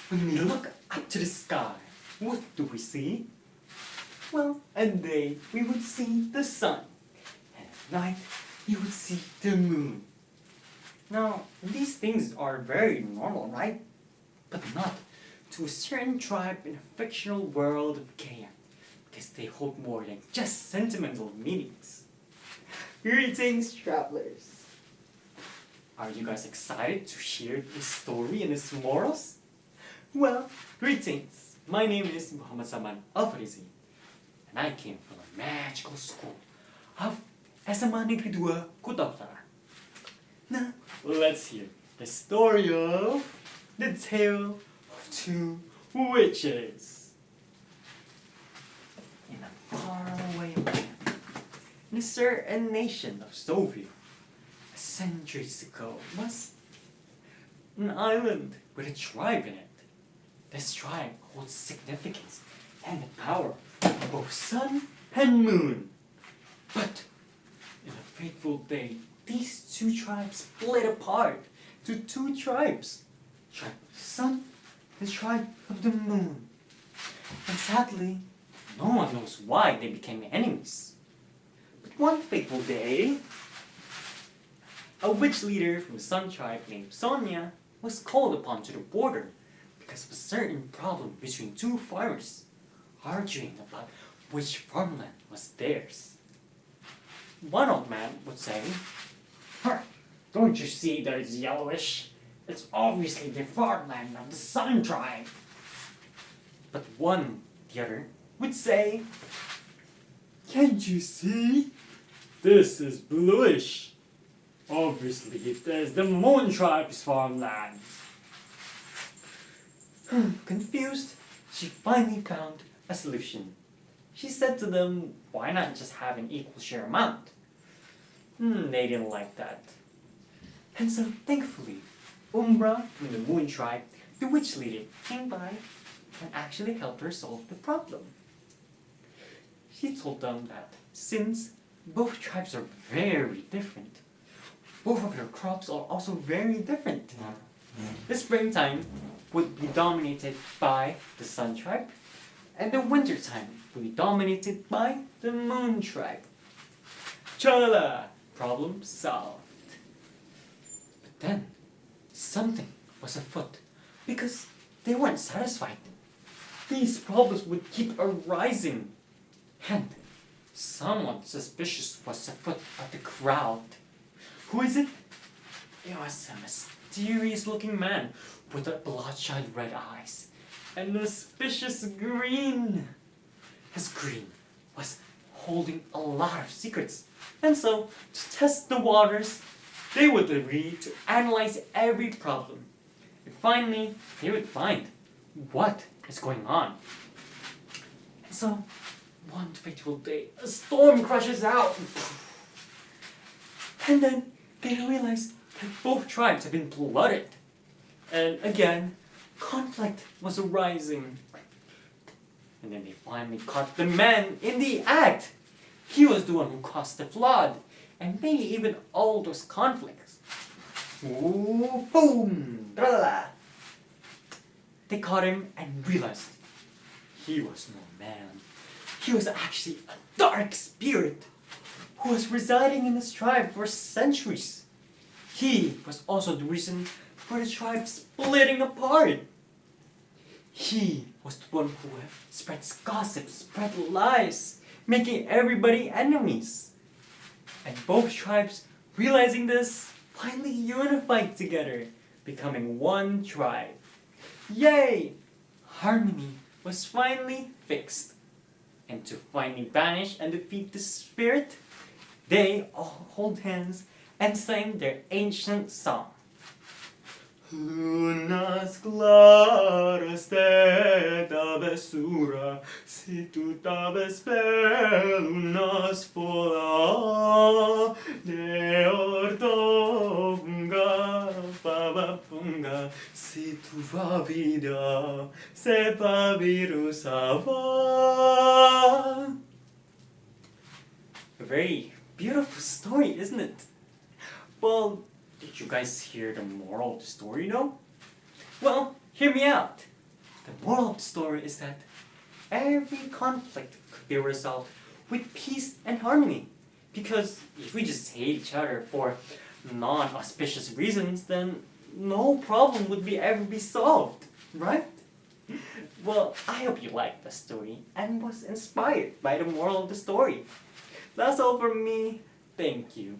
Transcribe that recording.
When we look up to the sky, what do we see? Well, at day we would see the sun, and at night we would see the moon. Now, these things are very normal, right? But not to a certain tribe in a fictional world of Kenya, because they hold more than just sentimental meanings. Greetings, travelers! Are you guys excited to hear this story and its morals? Well, greetings! My name is Muhammad Salman Alfarizi, and I came from a magical school of SMAN KUTA. Now, let's hear the story of the tale of two witches. In a faraway land, in a certain nation of Soviet, centuries ago, was an island with a tribe in it. This tribe holds significance and the power of both sun and moon. But in a fateful day, these two tribes split apart to two tribes. Tribe of the sun and the tribe of the moon. And sadly, no one knows why they became enemies. But one fateful day, a witch leader from the sun tribe named Sonia was called upon to the border because of a certain problem between two farmers arguing about which farmland was theirs. One old man would say, "Don't you see that it's yellowish? It's obviously the farmland of the sun tribe." But the other, would say, "Can't you see? This is bluish. Obviously it is the moon tribe's farmland." Confused, she finally found a solution. She said to them, why not just have an equal share amount? They didn't like that. And so thankfully, Umbra from the moon tribe, the witch leader, came by and actually helped her solve the problem. She told them that since both tribes are very different, both of their crops are also very different. The springtime would be dominated by the sun tribe, and the wintertime would be dominated by the moon tribe. Chala! Problem solved. But then, something was afoot, because they weren't satisfied. These problems would keep arising, and someone suspicious was afoot of the crowd. Who is it? It was a mysterious-looking man with a bloodshot red eyes and a suspicious grin. His grin was holding a lot of secrets, and so, to test the waters, they would agree to analyze every problem. And finally, they would find what is going on. And so, one fateful day, a storm crashes out. And then they realize that both tribes have been flooded. And again, conflict was arising. And then they finally caught the man in the act. He was the one who caused the flood, and maybe even all those conflicts. Ooh, boom! Tra-la-la. They caught him and realized he was no man. He was actually a dark spirit who was residing in this tribe for centuries. He was also the reason for the tribe splitting apart. He was the one who spreads gossip, spread lies, making everybody enemies. And both tribes, realizing this, finally unified together, becoming one tribe. Yay! Harmony was finally fixed. And to finally banish and defeat the spirit, they all hold hands and sang their ancient song. Lunas claras te travessura, si tu t'aves per lunas fola, de ortonga, papapunga, si tu va vida, se pa virus ava. A very beautiful story, isn't it? Well, did you guys hear the moral of the story, no? Well, hear me out. The moral of the story is that every conflict could be resolved with peace and harmony. Because if we just hate each other for non-auspicious reasons, then no problem would ever be solved, right? Well, I hope you liked the story and was inspired by the moral of the story. That's all from me. Thank you.